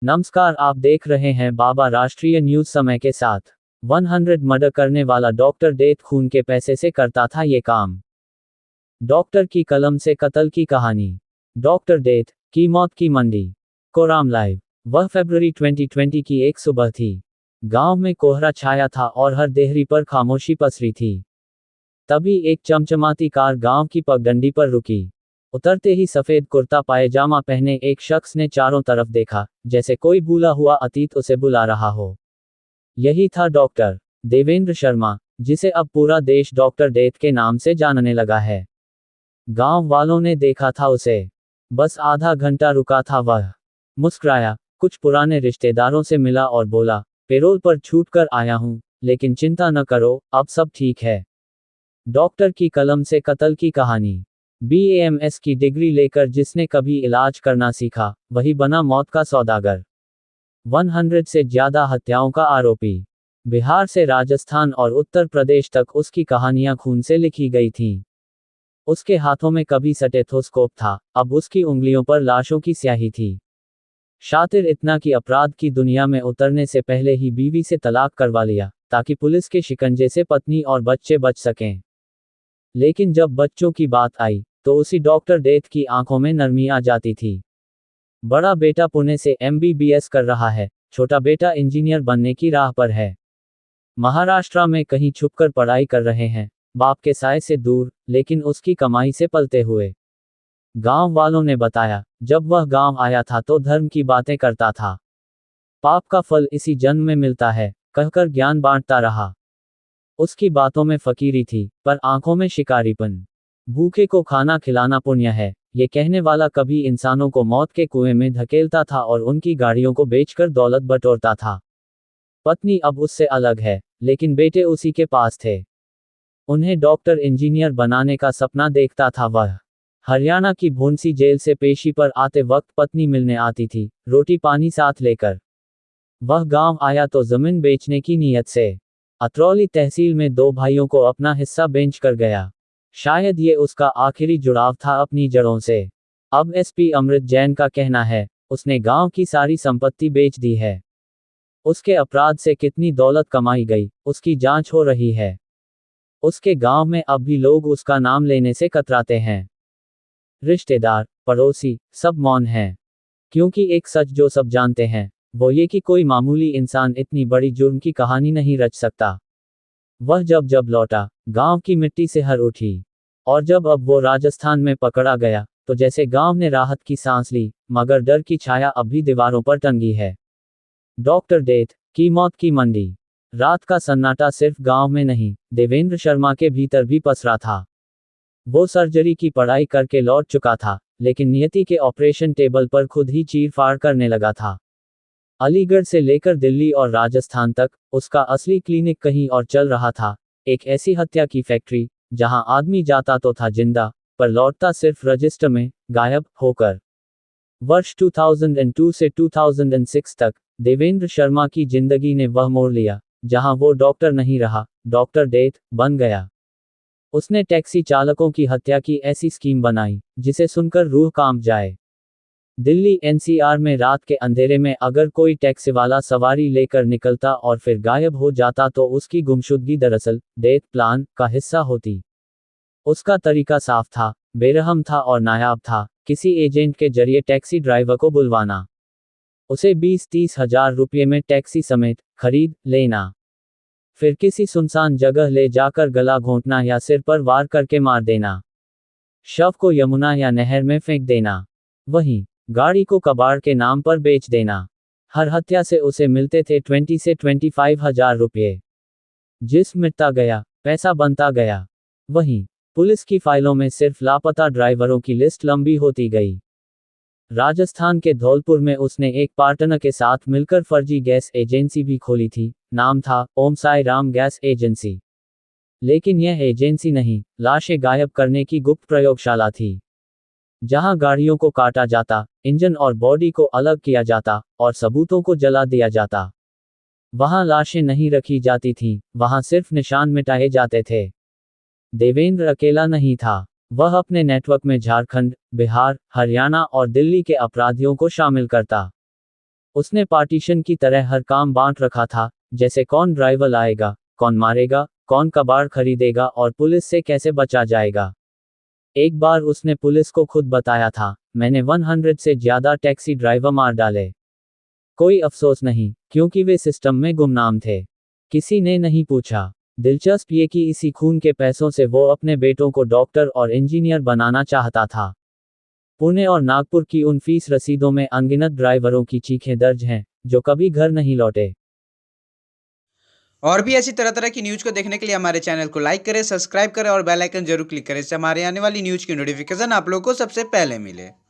नमस्कार, आप देख रहे हैं बाबा राष्ट्रीय न्यूज समय के साथ। 100 मर्डर करने वाला डॉक्टर डेथ खून के पैसे से करता था ये काम। डॉक्टर की कलम से कत्ल की कहानी। डॉक्टर डेथ की मौत की मंडी। कोराम लाइव। वह फरवरी 2020 की एक सुबह थी। गांव में कोहरा छाया था और हर देहरी पर खामोशी पसरी थी। तभी एक चमचमाती कार गांव की पगडंडी पर रुकी। उतरते ही सफेद कुर्ता पायजामा पहने एक शख्स ने चारों तरफ देखा, जैसे कोई भूला हुआ अतीत उसे बुला रहा हो। यही था डॉक्टर देवेंद्र शर्मा, जिसे अब पूरा देश डॉक्टर डेथ के नाम से जानने लगा है। गांव वालों ने देखा था उसे। बस आधा घंटा रुका था वह। मुस्कुराया, कुछ पुराने रिश्तेदारों से मिला और बोला, पेरोल पर छूट कर आया हूं, लेकिन चिंता न करो, अब सब ठीक है। डॉक्टर की कलम से कत्ल की कहानी। BAMS की डिग्री लेकर जिसने कभी इलाज करना सीखा, वही बना मौत का सौदागर। 100 से ज्यादा हत्याओं का आरोपी। बिहार से राजस्थान और उत्तर प्रदेश तक उसकी कहानियां खून से लिखी गई थीं। उसके हाथों में कभी स्टेथोस्कोप था, अब उसकी उंगलियों पर लाशों की स्याही थी। शातिर इतना कि अपराध की दुनिया में उतरने से पहले ही बीवी से तलाक करवा लिया, ताकि पुलिस के शिकंजे से पत्नी और बच्चे बच सकें। लेकिन जब बच्चों की बात आई, तो उसी डॉक्टर डेथ की आंखों में नरमी आ जाती थी। बड़ा बेटा पुणे से MBBS कर रहा है, छोटा बेटा इंजीनियर बनने की राह पर है। महाराष्ट्र में कहीं छुपकर पढ़ाई कर रहे हैं, बाप के साए से दूर, लेकिन उसकी कमाई से पलते हुए। गांव वालों ने बताया, जब वह गांव आया था तो धर्म की बातें करता था। पाप का फल इसी जन्म में मिलता है, कहकर ज्ञान बांटता रहा। उसकी बातों में फकीरी थी, पर आंखों में शिकारीपन। भूखे को खाना खिलाना पुण्य है, ये कहने वाला कभी इंसानों को मौत के कुएं में धकेलता था और उनकी गाड़ियों को बेचकर दौलत बटोरता था। पत्नी अब उससे अलग है, लेकिन बेटे उसी के पास थे। उन्हें डॉक्टर इंजीनियर बनाने का सपना देखता था वह। हरियाणा की भोंसी जेल से पेशी पर आते वक्त पत्नी मिलने आती थी, रोटी पानी साथ लेकर। वह गांव आया तो जमीन बेचने की नीयत से। अतरौली तहसील में 2 भाइयों को अपना हिस्सा बेच कर गया। शायद ये उसका आखिरी जुड़ाव था अपनी जड़ों से। अब SP अमृत जैन का कहना है, उसने गांव की सारी संपत्ति बेच दी है। उसके अपराध से कितनी दौलत कमाई गई, उसकी जांच हो रही है। उसके गांव में अब भी लोग उसका नाम लेने से कतराते हैं। रिश्तेदार, पड़ोसी, सब मौन हैं। क्योंकि एक सच जो सब जानते हैं, वो ये कि कोई मामूली इंसान इतनी बड़ी जुर्म की कहानी नहीं रच सकता। वह जब लौटा, गांव की मिट्टी से हर उठी। और जब अब वो राजस्थान में पकड़ा गया, तो जैसे गांव ने राहत की सांस ली, मगर डर की छाया अब भी दीवारों पर टंगी है। डॉक्टर डेथ की मौत की मंडी। रात का सन्नाटा सिर्फ गांव में नहीं, देवेंद्र शर्मा के भीतर भी पसरा था। वो सर्जरी की पढ़ाई करके लौट चुका था, लेकिन नियति के ऑपरेशन टेबल पर खुद ही चीर-फाड़ करने लगा था। अलीगढ़ से लेकर दिल्ली और राजस्थान तक, उसका असली क्लिनिक कहीं और चल रहा था। एक ऐसी हत्या की फैक्ट्री, जहां आदमी जाता तो था जिंदा, पर लौटता सिर्फ रजिस्टर में, गायब होकर। वर्ष 2002 से 2006 तक, देवेंद्र शर्मा की जिंदगी ने वह मोड़ लिया, जहां वो डॉक्टर नहीं रहा, डॉक्टर डेथ बन गया। उसने टैक्सी चालकों की हत्या की ऐसी स्कीम बनाई, जिसे सुनकर रूह कांप जाए। दिल्ली NCR में रात के अंधेरे में अगर कोई टैक्सी वाला सवारी लेकर निकलता और फिर गायब हो जाता तो उसकी गुमशुदगी दरअसल डेथ प्लान का हिस्सा होती। उसका तरीका साफ था, बेरहम था और नायाब था। किसी एजेंट के जरिए टैक्सी ड्राइवर को बुलवाना, उसे 20-30 हजार रुपये में टैक्सी समेत खरीद लेना, फिर किसी सुनसान जगह ले जाकर गला घोंटना या सिर पर वार करके मार देना, शव को यमुना या नहर में फेंक देना, वहीं गाड़ी को कबाड़ के नाम पर बेच देना। हर हत्या से उसे मिलते थे 20 से 25 हजार रुपये। जिस्म मिटता गया, पैसा बनता गया। वहीं पुलिस की फाइलों में सिर्फ लापता ड्राइवरों की लिस्ट लंबी होती गई। राजस्थान के धौलपुर में उसने एक पार्टनर के साथ मिलकर फर्जी गैस एजेंसी भी खोली थी। नाम था ओम साई राम गैस एजेंसी। लेकिन यह एजेंसी नहीं, लाशें गायब करने की गुप्त प्रयोगशाला थी। जहां गाड़ियों को काटा जाता, इंजन और बॉडी को अलग किया जाता, और सबूतों को जला दिया जाता। वहां लाशें नहीं रखी जाती थीं, वहां सिर्फ निशान मिटाए जाते थे। देवेंद्र अकेला नहीं था। वह अपने नेटवर्क में झारखंड, बिहार, हरियाणा और दिल्ली के अपराधियों को शामिल करता। उसने पार्टीशन की तरह हर काम बांट रखा था, जैसे कौन ड्राइवर लाएगा, कौन मारेगा, कौन कबाड़ खरीदेगा और पुलिस से कैसे बचा जाएगा। एक बार उसने पुलिस को खुद बताया था, मैंने 100 से ज्यादा टैक्सी ड्राइवर मार डाले। कोई अफसोस नहीं, क्योंकि वे सिस्टम में गुमनाम थे। किसी ने नहीं पूछा। दिलचस्प ये कि इसी खून के पैसों से वो अपने बेटों को डॉक्टर और इंजीनियर बनाना चाहता था। पुणे और नागपुर की उन फीस रसीदों में अनगिनत ड्राइवरों की चीखें दर्ज हैं, जो कभी घर नहीं लौटे। और भी ऐसी तरह तरह की न्यूज़ को देखने के लिए हमारे चैनल को लाइक करें, सब्सक्राइब करें और बेल आइकन जरूर क्लिक करें। इससे हमारे आने वाली न्यूज़ की नोटिफिकेशन आप लोगों को सबसे पहले मिले।